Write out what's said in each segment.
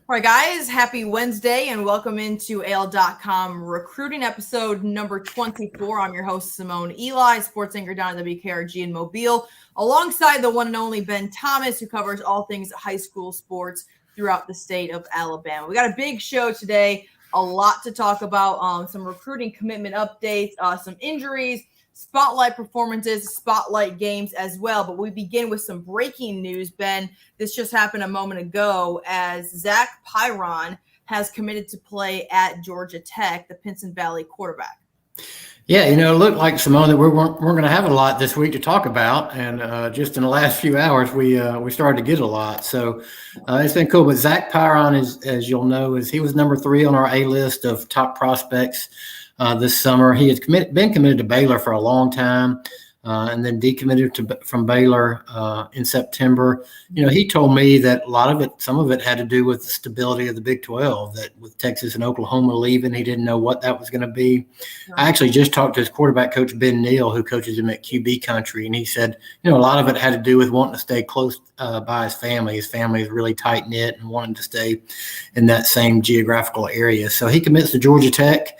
All right, guys, happy Wednesday and welcome into AL.com recruiting episode number 24. I'm your host, Simone Eli, sports anchor down at WKRG in Mobile, alongside the one and only Ben Thomas, who covers all things high school sports throughout the state of Alabama. We got a big show today, a lot to talk about, some recruiting commitment updates, some injuries, spotlight performances, spotlight games as well. But we begin with some breaking news, Ben. This just happened a moment ago as Zach Pyron has committed to play at Georgia Tech, the Pinson Valley quarterback. Yeah, it looked like, Simone, that we're going to have a lot this week to talk about, and just in the last few hours, we started to get a lot. So it's been cool. But Zach Pyron, as you'll know, he was number 3 on our A list of top prospects this summer. He had been committed to Baylor for a long time, and then decommitted from Baylor in September. He told me that some of it had to do with the stability of the Big 12, that with Texas and Oklahoma leaving, he didn't know what that was going to be. I actually just talked to his quarterback coach, Ben Neal, who coaches him at QB country, and he said, a lot of it had to do with wanting to stay close by his family. His family is really tight-knit and wanting to stay in that same geographical area. So he commits to Georgia Tech.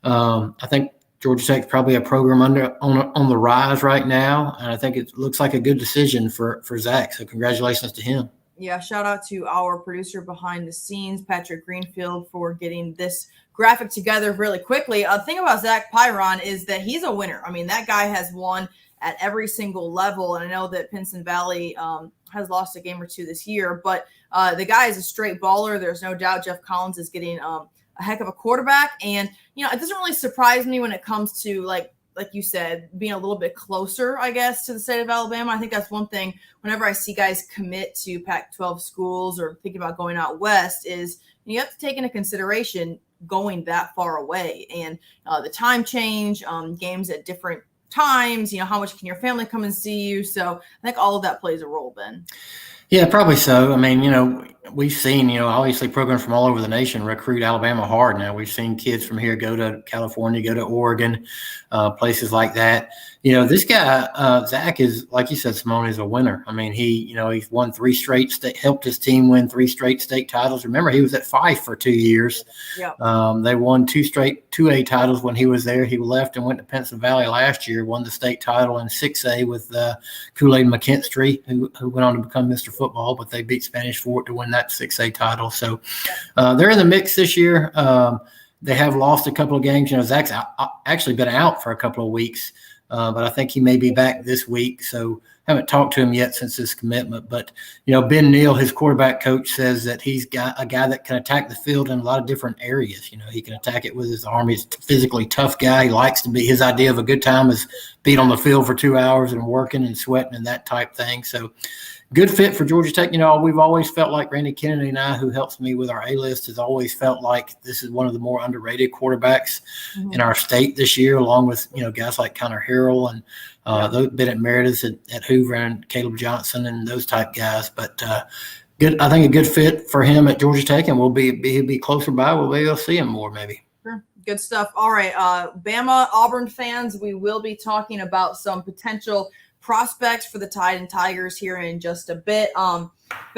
I think Georgia Tech's probably a program on the rise right now, and I think it looks like a good decision for Zach. So congratulations to him. Yeah, shout out to our producer behind the scenes, Patrick Greenfield, for getting this graphic together really quickly. The thing about Zach Pyron is that he's a winner. I mean, that guy has won at every single level, and I know that Pinson Valley has lost a game or two this year, but the guy is a straight baller. There's no doubt Jeff Collins is getting a heck of a quarterback. And, it doesn't really surprise me when it comes to, like you said, being a little bit closer, I guess, to the state of Alabama. I think that's one thing whenever I see guys commit to Pac-12 schools or thinking about going out west is you have to take into consideration going that far away and the time change, games at different times, how much can your family come and see you? So I think all of that plays a role, Ben. Yeah, probably so. I mean, we've seen, obviously programs from all over the nation recruit Alabama hard now. We've seen kids from here go to California, go to Oregon, places like that. This guy, Zach, is, like you said, Simone, is a winner. I mean, he's won 3 straight state, helped his team win 3 straight state titles. Remember, he was at Fife for 2 years. Yep. They won 2 straight 2A titles when he was there. He left and went to Pinson Valley last year, won the state title in 6A with Kool-Aid McKinstry, who went on to become Mr. Football, but they beat Spanish Fort to win that 6A title. So they're in the mix this year. They have lost a couple of games. Zach's actually been out for a couple of weeks. But I think he may be back this week. So haven't talked to him yet since his commitment. But, Ben Neal, his quarterback coach, says that he's got a guy that can attack the field in a lot of different areas. He can attack it with his arm. He's a physically tough guy. He likes to be – his idea of a good time is being on the field for 2 hours and working and sweating and that type thing. So good fit for Georgia Tech. We've always felt like Randy Kennedy and I, who helps me with our A-list, has always felt like this is one of the more underrated quarterbacks in our state this year, along with, guys like Connor Harrell and those been at Meredith at Hoover and Caleb Johnson and those type guys. But good, I think a good fit for him at Georgia Tech, and he'll be closer by. We'll be able to see him more maybe. Sure. Good stuff. All right, Bama Auburn fans, we will be talking about some potential prospects for the Tide and Tigers here in just a bit. Ben,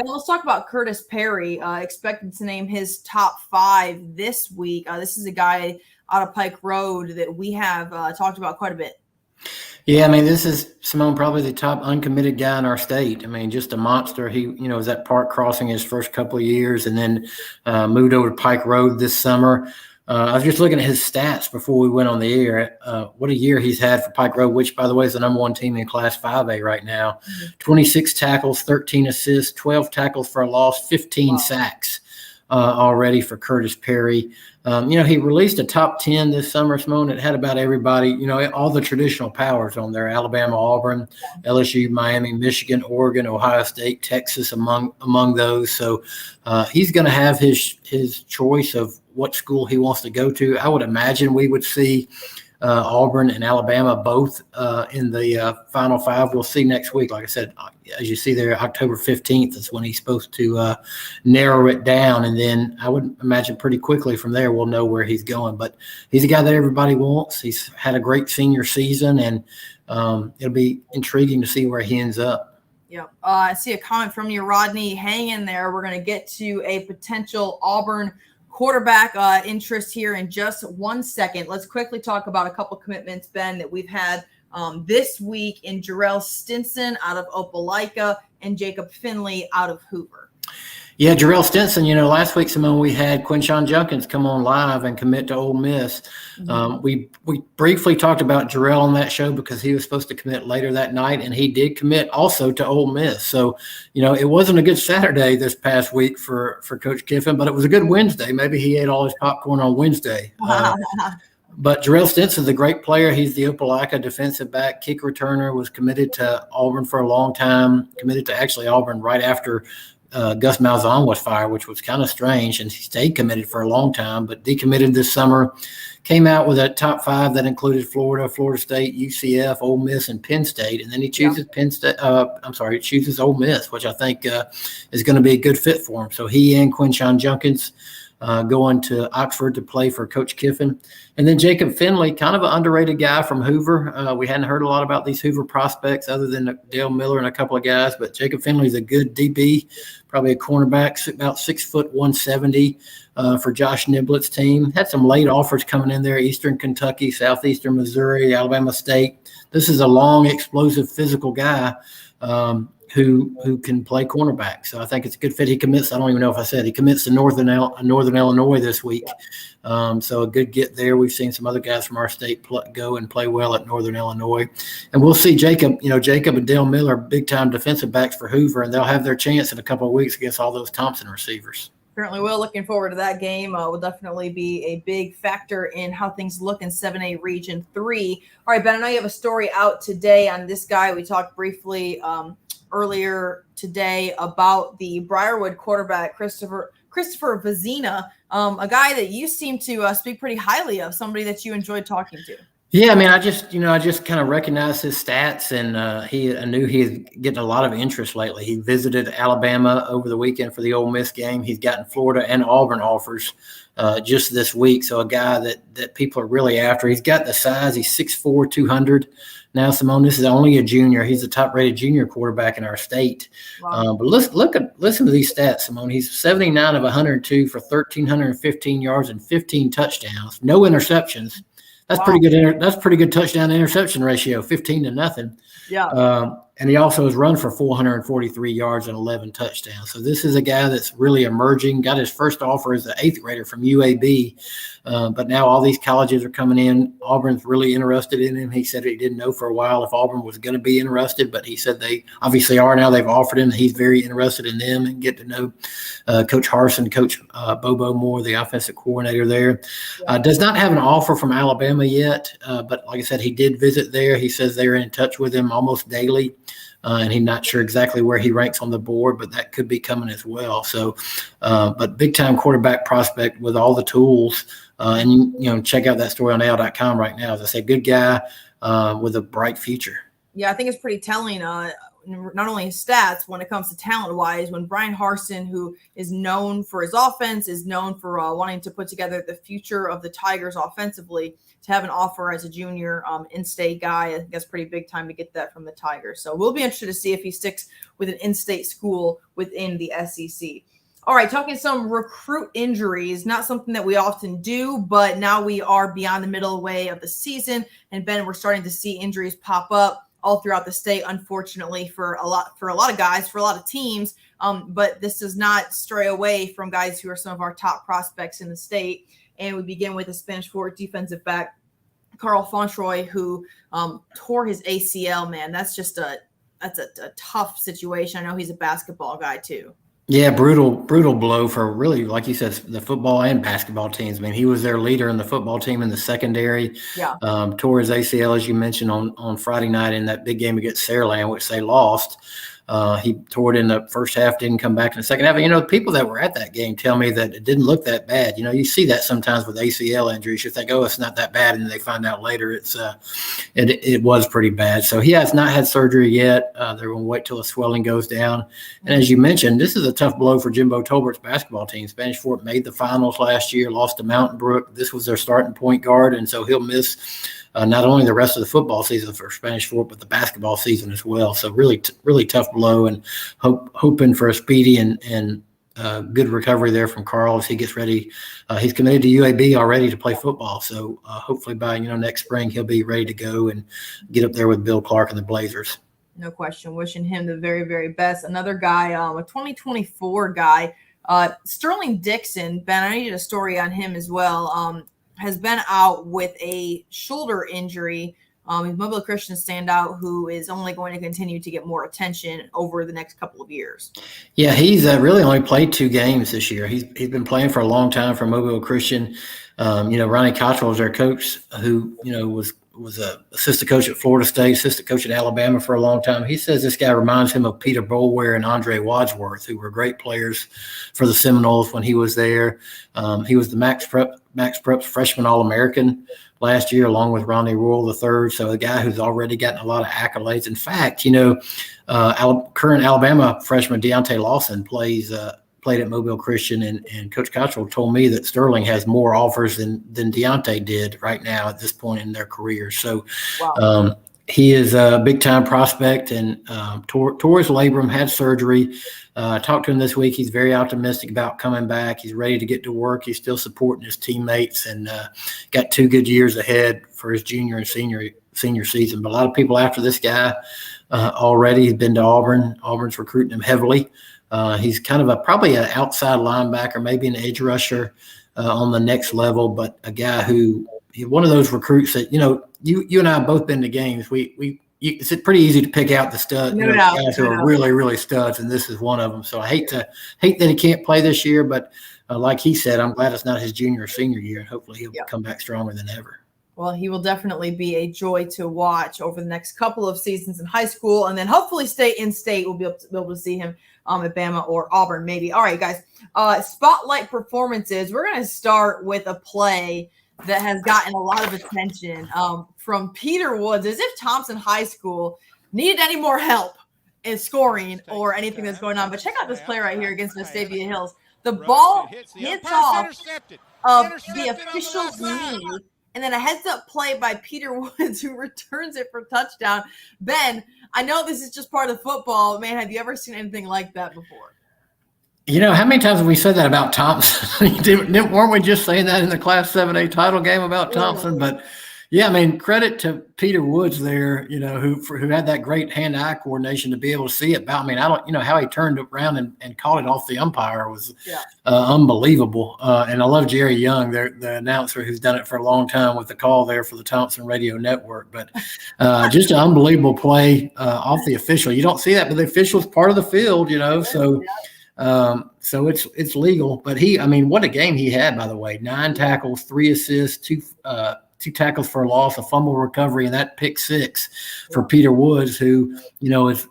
let's talk about Khurtiss Perry, expected to name his top 5 this week. This is a guy out of Pike Road that we have talked about quite a bit. Yeah, I mean, this is, Simone, probably the top uncommitted guy in our state. I mean, just a monster. He, was at Park Crossing his first couple of years and then moved over to Pike Road this summer. I was just looking at his stats before we went on the air. What a year he's had for Pike Road, which, by the way, is the number 1 team in Class 5A right now. 26 tackles, 13 assists, 12 tackles for a loss, 15 sacks already for Khurtiss Perry. He released a top 10 this summer, Simone. It had about everybody, all the traditional powers on there: Alabama, Auburn, LSU, Miami, Michigan, Oregon, Ohio State, Texas among those. So he's going to have his choice of what school he wants to go to. I would imagine we would see Auburn and Alabama both in the Final 5. We'll see next week. Like I said, as you see there, October 15th is when he's supposed to narrow it down. And then I would imagine pretty quickly from there we'll know where he's going. But he's a guy that everybody wants. He's had a great senior season, and it'll be intriguing to see where he ends up. Yep. I see a comment from you, Rodney. Hang in there. We're going to get to a potential Auburn quarterback interest here in just 1 second. Let's quickly talk about a couple commitments, Ben, that we've had this week in Jarrell Stinson out of Opelika and Jacob Finley out of Hoover. Yeah, Jarrell Stinson, last week, Simone, we had Quinshon Junkins come on live and commit to Ole Miss. Mm-hmm. We briefly talked about Jarrell on that show because he was supposed to commit later that night, and he did commit also to Ole Miss. So, it wasn't a good Saturday this past week for Coach Kiffin, but it was a good Wednesday. Maybe he ate all his popcorn on Wednesday. But Jarrell Stinson's a great player. He's the Opelika defensive back, kick returner, was committed to Auburn for a long time, committed to actually Auburn right after Gus Malzahn was fired, which was kind of strange, and he stayed committed for a long time, but decommitted this summer. Came out with a top 5 that included Florida, Florida State, UCF, Ole Miss, and Penn State, and then he chooses chooses Ole Miss, which I think is going to be a good fit for him. So he and Quinshon Junkins going to Oxford to play for Coach Kiffin. And then Jacob Finley, kind of an underrated guy from Hoover. We hadn't heard a lot about these Hoover prospects other than Dale Miller and a couple of guys, but Jacob Finley's a good DB, probably a cornerback, about 6 foot 170 for Josh Niblett's team. Had some late offers coming in there, Eastern Kentucky, Southeastern Missouri, Alabama State. This is a long, explosive, physical guy who can play cornerback. So I think it's a good fit. He commits, I don't even know if I said, he commits to Northern Illinois this week. So a good get there. We've seen some other guys from our state go and play well at Northern Illinois. And we'll see Jacob and Dale Miller, big-time defensive backs for Hoover, and they'll have their chance in a couple of weeks against all those Thompson receivers. Certainly will. Looking forward to that game. Will definitely be a big factor in how things look in 7A Region 3. All right, Ben, I know you have a story out today on this guy. We talked briefly earlier today about the Briarwood quarterback, Christopher Vazina, a guy that you seem to speak pretty highly of, somebody that you enjoyed talking to. Yeah, I mean, I just kind of recognized his stats, and I knew he was getting a lot of interest lately. He visited Alabama over the weekend for the Ole Miss game. He's gotten Florida and Auburn offers just this week. So a guy that people are really after. He's got the size. He's 6'4", 200. Now, Simone, this is only a junior. He's the top-rated junior quarterback in our state. Wow. But listen to these stats, Simone. He's 79 of 102 for 1,315 yards and 15 touchdowns. No interceptions. That's wow. Pretty good. That's pretty good touchdown to interception ratio, 15-0. Yeah. And he also has run for 443 yards and 11 touchdowns. So this is a guy that's really emerging. Got his first offer as an 8th grader from UAB. But now all these colleges are coming in. Auburn's really interested in him. He said he didn't know for a while if Auburn was going to be interested, but he said they obviously are now. They've offered him. He's very interested in them and get to know Coach Harsin, Coach Bobo Moore, the offensive coordinator there. Does not have an offer from Alabama yet, but like I said, he did visit there. He says they're in touch with him almost daily. And he's not sure exactly where he ranks on the board, but that could be coming as well. So, but big-time quarterback prospect with all the tools. And, check out that story on AL.com right now. As I said, good guy with a bright future. Yeah, I think it's pretty telling, not only his stats when it comes to talent-wise, when Brian Harsin, who is known for his offense, is known for wanting to put together the future of the Tigers offensively, to have an offer as a junior in-state guy, I think that's pretty big time to get that from the Tigers. So we'll be interested to see if he sticks with an in-state school within the SEC. All right, talking some recruit injuries, not something that we often do, but now we are beyond the middle way of the season. And Ben, we're starting to see injuries pop up all throughout the state, unfortunately, for a lot of guys, for a lot of teams. But this does not stray away from guys who are some of our top prospects in the state. And we begin with the Spanish Fort defensive back, Carl Fontroy, who tore his ACL, man. That's a tough situation. I know he's a basketball guy too. Yeah, brutal blow for really, like you said, the football and basketball teams. I mean, he was their leader in the football team in the secondary. Yeah. Tore his ACL, as you mentioned, on Friday night in that big game against Saraland, which they lost. He tore it in the first half, didn't come back in the second half. The people that were at that game tell me that it didn't look that bad. You see that sometimes with ACL injuries. You think, oh, it's not that bad, and then they find out later it was pretty bad. So he has not had surgery yet. They're going to wait till the swelling goes down. And as you mentioned, this is a tough blow for Jimbo Tolbert's basketball team. Spanish Fort made the finals last year, lost to Mountain Brook. This was their starting point guard, and so he'll miss not only the rest of the football season for Spanish Fort, but the basketball season as well. So really tough blow, and hoping for a speedy and good recovery there from Carl as he gets ready. He's committed to UAB already to play football. So hopefully by next spring he'll be ready to go and get up there with Bill Clark and the Blazers. No question. Wishing him the very, very best. Another guy, a 2024 guy, Sterling Dixon. Ben, I needed a story on him as well. Has been out with a shoulder injury. He's Mobile Christian standout who is only going to continue to get more attention over the next couple of years. Yeah, he's really only played 2 games this year. He's been playing for a long time for Mobile Christian. Ronnie Cottrell is their coach, who was a assistant coach at Florida State, assistant coach at Alabama for a long time. He says this guy reminds him of Peter Boulware and Andre Wadsworth, who were great players for the Seminoles when he was there. He was the Max Prep freshman All-American last year, along with Rodney Rule III. So a guy who's already gotten a lot of accolades. In fact, current Alabama freshman Deontay Lawson played at Mobile Christian, and Coach Cottrell told me that Sterling has more offers than Deontay did right now at this point in their career. So wow. He is a big-time prospect, and tore his labrum, had surgery. I talked to him this week. He's very optimistic about coming back. He's ready to get to work. He's still supporting his teammates, and got 2 good years ahead for his junior and senior season. But a lot of people after this guy already. He's been to Auburn. Auburn's recruiting him heavily. He's kind of probably an outside linebacker, maybe an edge rusher on the next level, but a guy who one of those recruits that you and I have both been to games. It's pretty easy to pick out the stud guys who are really, really studs, and this is one of them. So I hate that he can't play this year, but like he said, I'm glad it's not his junior or senior year, and hopefully he'll come back stronger than ever. Well, he will definitely be a joy to watch over the next couple of seasons in high school, and then hopefully stay in state. We'll be able to see him at Bama or Auburn, maybe. All right, guys. Spotlight performances. We're going to start with a play that has gotten a lot of attention from Peter Woods, as if Thompson High School needed any more help in scoring or anything that's going on. But check out this play right here against Vestavia Hills. The ball hits off of the official's knee, and then a heads-up play by Peter Woods, who returns it for touchdown. Ben, I know this is just part of football. Man, have you ever seen anything like that before? How many times have we said that about Thompson? Weren't we just saying that in the Class 7A title game about Thompson? But, yeah, I mean, credit to Peter Woods there, who had that great hand-eye coordination to be able to see it. I mean, I don't, how he turned around and caught it off the umpire was unbelievable. And I love Jerry Young, the announcer who's done it for a long time with the call there for the Thompson Radio Network. But just an unbelievable play off the official. You don't see that, but the official's part of the field, so – so it's legal, but what a game he had, by the way. 9 tackles, 3 assists, 2 tackles for a loss, a fumble recovery, and that pick 6 for Peter Woods, who,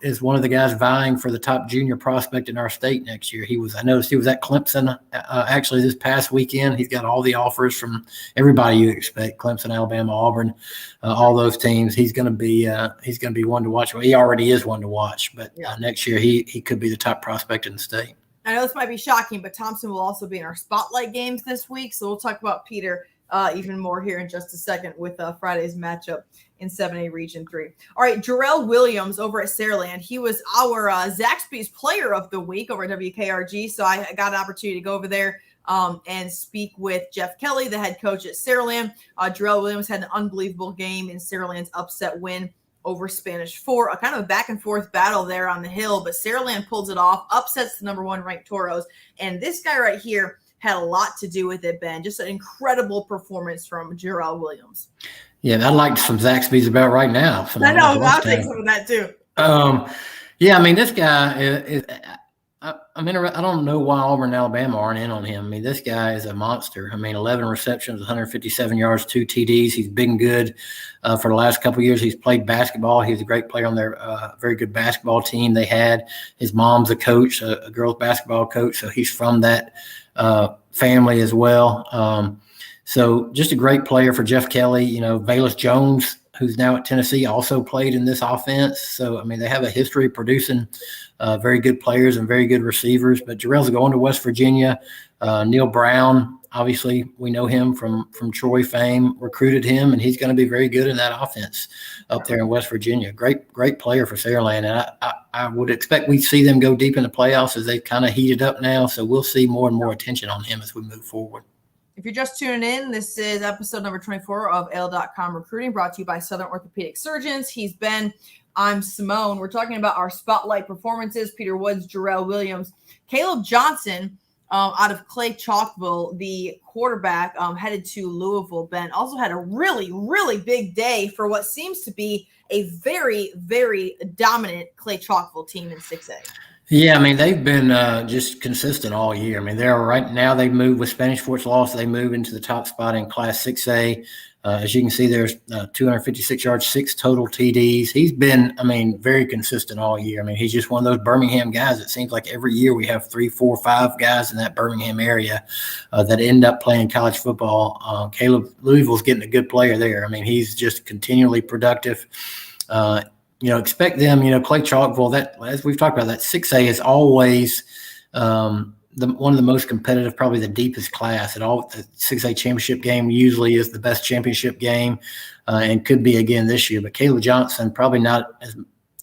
is one of the guys vying for the top junior prospect in our state next year. I noticed he was at Clemson, actually this past weekend. He's got all the offers from everybody you expect: Clemson, Alabama, Auburn, all those teams. He's going to be one to watch. Well, he already is one to watch, but next year he could be the top prospect in the state. I know this might be shocking, but Thompson will also be in our spotlight games this week. So we'll talk about Peter even more here in just a second with Friday's matchup in 7A Region 3. All right, Jarrell Williams over at Saraland. He was our Zaxby's Player of the Week over at WKRG. So I got an opportunity to go over there and speak with Jeff Kelly, the head coach at Saraland. Jarrell Williams had an unbelievable game in Saraland's upset win over Spanish Fort, a kind of a back and forth battle there on the hill, but Saraland pulls it off, upsets the number 1 ranked Toros. And this guy right here had a lot to do with it, Ben. Just an incredible performance from Jarrell Williams. Yeah, I'd like some Zaxby's about right now. I know, I'll take some of that too. This guy is I don't know why Auburn and Alabama aren't in on him. This guy is a monster. 11 receptions, 157 yards, 2 TDs. He's been good for the last couple of years. He's played basketball. He's a great player on their very good basketball team they had. His mom's a coach, a girls basketball coach, so he's from that family as well. So just a great player for Jeff Kelly. Valus Jones, who's now at Tennessee, also played in this offense. So, they have a history of producing very good players and very good receivers. But Jarrell's going to West Virginia. Neil Brown obviously, we know him from Troy fame, recruited him, and he's going to be very good in that offense up there in West Virginia. Great player for Saraland. And I would expect we see them go deep in the playoffs as they've kind of heated up now. So we'll see more and more attention on him as we move forward. If you're just tuning in, this is episode number 24 of AL.com Recruiting, brought to you by Southern Orthopedic Surgeons. I'm Simone. We're talking about our spotlight performances. Peter Woods, Jarrell Williams, Caleb Johnson out of Clay Chalkville, the quarterback, headed to Louisville. Ben also had a really, really big day for what seems to be a very, very dominant Clay Chalkville team in 6A. Yeah, I mean, they've been just consistent all year. I mean, they're right now, they've moved with Spanish Fort's loss. They move into the top spot in Class 6A. As you can see, there's 256 yards, 6 total TDs. He's been, very consistent all year. I mean, he's just one of those Birmingham guys. It seems like every year we have 3, 4, 5 guys in that Birmingham area that end up playing college football. Caleb Louisville's getting a good player there. I mean, he's just continually productive. Expect them, Clay Chalkville, that, as we've talked about, that 6A is always one of the most competitive, probably the deepest class. The 6A championship game usually is the best championship game and could be again this year. But Caleb Johnson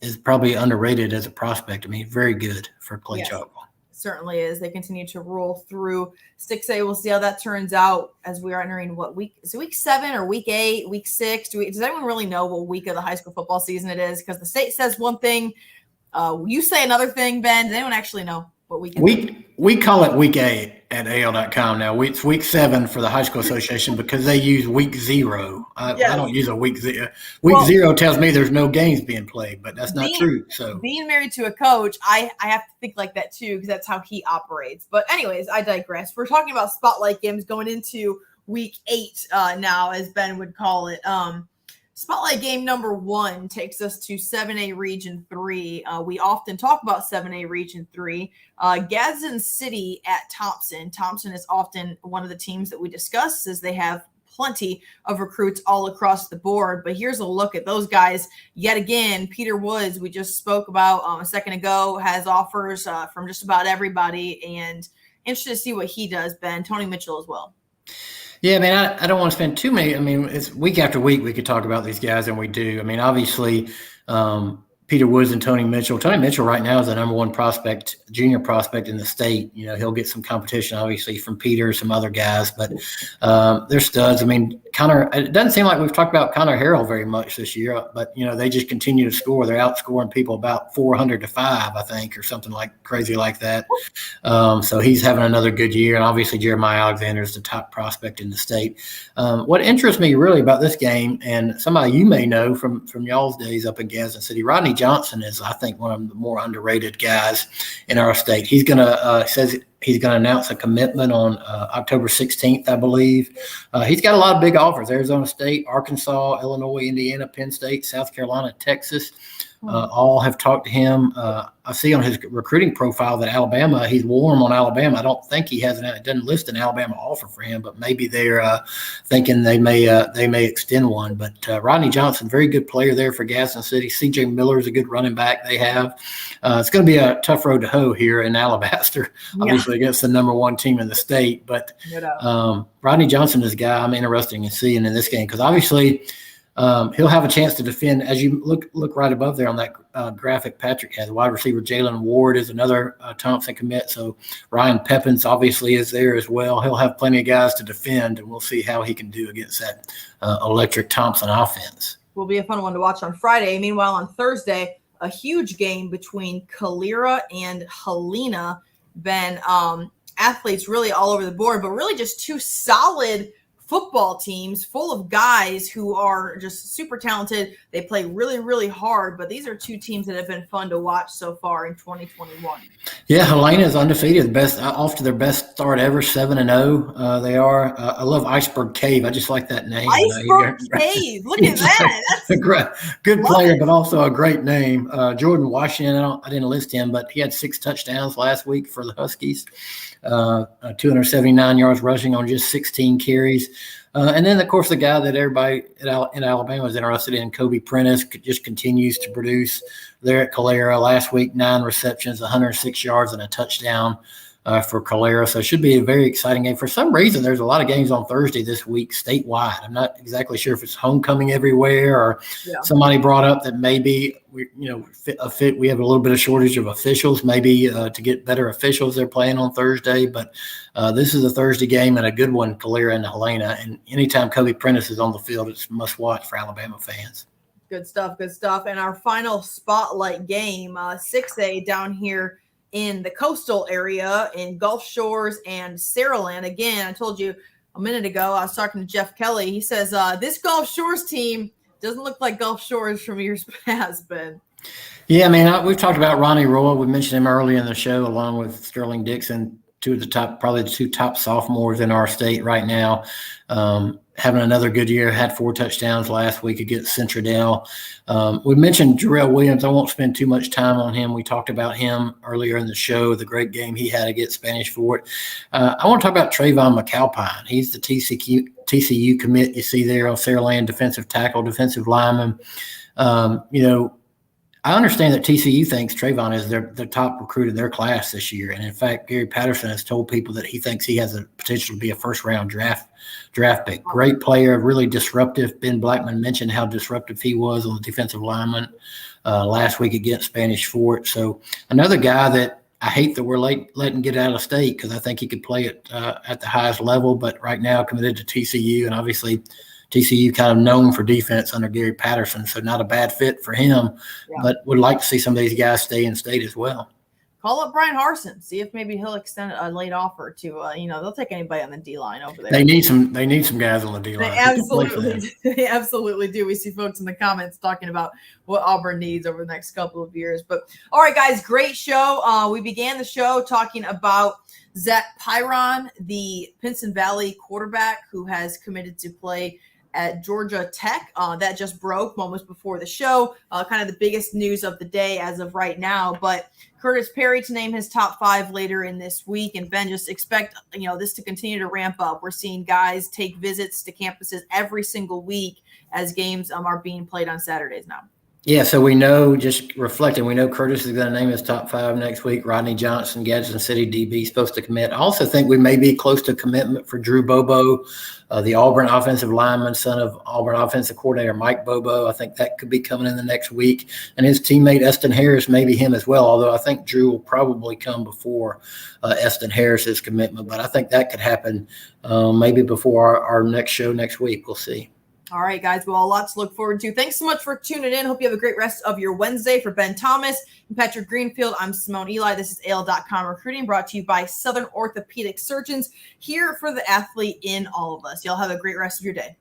is probably underrated as a prospect. I mean, very good for Clay Chalkville. Certainly is. They continue to roll through 6A. We'll see how that turns out as we are entering what week? Is it week 7 or week 8, week 6? Does anyone really know what week of the high school football season it is? Because the state says one thing, you say another thing, Ben. Does anyone actually know what week it is? We call it week 8 at AL.com now. It's week 7 for the High School Association because they use week 0. I don't use a week 0. Week 0 tells me there's no games being played, but that's not true. So being married to a coach, I have to think like that too because that's how he operates. But anyways, I digress. We're talking about spotlight games going into week 8 now, as Ben would call it. Spotlight game number 1 takes us to 7A Region 3. We often talk about 7A Region 3. Gadsden City at Thompson. Thompson is often one of the teams that we discuss as they have plenty of recruits all across the board. But here's a look at those guys. Yet again, Peter Woods, we just spoke about a second ago, has offers from just about everybody. And interested to see what he does, Ben. Tony Mitchell as well. Yeah, I don't want to spend too many. It's week after week we could talk about these guys, and we do. Obviously, Peter Woods and Tony Mitchell. Tony Mitchell right now is the number 1 prospect, junior prospect in the state. He'll get some competition, obviously, from Peter, some other guys, but they're studs. Connor, it doesn't seem like we've talked about Connor Harrell very much this year, but, they just continue to score. They're outscoring people about 400-5, I think, or something like crazy like that. So he's having another good year. And obviously Jeremiah Alexander is the top prospect in the state. What interests me really about this game, and somebody you may know from y'all's days up in Gadsden City, Rodney Johnson is, I think, one of the more underrated guys in our state. He's going to, says he's going to announce a commitment on October 16th, I believe. He's got a lot of big offers: Arizona State, Arkansas, Illinois, Indiana, Penn State, South Carolina, Texas. All have talked to him. I see on his recruiting profile that Alabama, he's warm on Alabama. I don't think it doesn't list an Alabama offer for him, but maybe they're thinking they may extend one. But Rodney Johnson, very good player there for Gadsden City. C.J. Miller is a good running back they have. It's going to be a tough road to hoe here in Alabaster, obviously against the number 1 team in the state. But Rodney Johnson is a guy I'm interested in seeing in this game because obviously – he'll have a chance to defend. As you look right above there on that graphic Patrick has, wide receiver Jalen Ward is another Thompson commit. So Ryan Pepins obviously is there as well. He'll have plenty of guys to defend, and we'll see how he can do against that electric Thompson offense. Will be a fun one to watch on Friday. Meanwhile, on Thursday, a huge game between Calera and Helena. Ben, athletes really all over the board, but really just 2 solid football teams full of guys who are just super talented. They play really, really hard, but these are 2 teams that have been fun to watch so far in 2021. Yeah, Helena is undefeated, off to their best start ever, 7-0. They are. I love Iceberg Cave. I just like that name. Iceberg Cave. Look at that. That's a good player, but also a great name. Jordan Washington. I didn't list him, but he had 6 touchdowns last week for the Huskies. 279 yards rushing on just 16 carries. And then, of course, the guy that everybody in Alabama is interested in, Kobe Prentice, just continues to produce there at Calera. Last week, 9 receptions, 106 yards, and a touchdown. for Calera. So it should be a very exciting game. For some reason, there's a lot of games on Thursday this week statewide. I'm not exactly sure if it's homecoming everywhere or somebody brought up that maybe we have a little bit of shortage of officials, maybe to get better officials they're playing on Thursday. But this is a Thursday game and a good one, Calera and Helena. And anytime Kobe Prentice is on the field, it's a must watch for Alabama fans. Good stuff. Good stuff. And our final spotlight game, 6A down here in the coastal area in Gulf Shores and Saraland. Again, I told you a minute ago, I was talking to Jeff Kelly. He says this Gulf Shores team doesn't look like Gulf Shores from years past, Ben. Yeah, I mean, we've talked about Ronnie Roy. We mentioned him earlier in the show, along with Sterling Dixon, probably the two top sophomores in our state right now. Having another good year, had 4 touchdowns last week against Centradale. We mentioned Jarrell Williams. I won't spend too much time on him. We talked about him earlier in the show, the great game he had against Spanish Fort. I want to talk about Trayvon McAlpine. He's the TCU commit you see there on Saraland, defensive tackle, defensive lineman. I understand that TCU thinks Trayvon is the top recruit in their class this year. And in fact, Gary Patterson has told people that he thinks he has a potential to be a first-round draft pick. Great player, really disruptive. Ben Blackman mentioned how disruptive he was on the defensive lineman last week against Spanish Fort. So another guy that I hate that we're letting get out of state because I think he could play it at the highest level, but right now committed to TCU, and obviously TCU kind of known for defense under Gary Patterson, so not a bad fit for him, but would like to see some of these guys stay in state as well. Call up Brian Harsin, see if maybe he'll extend a late offer to, they'll take anybody on the D-line over there. They need some guys on the D-line. They absolutely do. We see folks in the comments talking about what Auburn needs over the next couple of years. But all right, guys, great show. We began the show talking about Zach Pyron, the Pinson Valley quarterback who has committed to play at Georgia Tech. That just broke moments before the show. Kind of the biggest news of the day as of right now. But Khurtiss Perry to name his top 5 later in this week. And Ben, just expect this to continue to ramp up. We're seeing guys take visits to campuses every single week as games are being played on Saturdays now. Yeah, so we know, just reflecting, we know Khurtiss is going to name his top 5 next week. Rodney Johnson, Gadsden City DB, supposed to commit. I also think we may be close to commitment for Drew Bobo, the Auburn offensive lineman, son of Auburn offensive coordinator Mike Bobo. I think that could be coming in the next week. And his teammate Eston Harris, maybe him as well, although I think Drew will probably come before Eston Harris's commitment. But I think that could happen maybe before our next show next week. We'll see. All right, guys. Well, a lot to look forward to. Thanks so much for tuning in. Hope you have a great rest of your Wednesday. For Ben Thomas and Patrick Greenfield, I'm Simone Eli. This is AL.com Recruiting, brought to you by Southern Orthopedic Surgeons, here for the athlete in all of us. Y'all have a great rest of your day.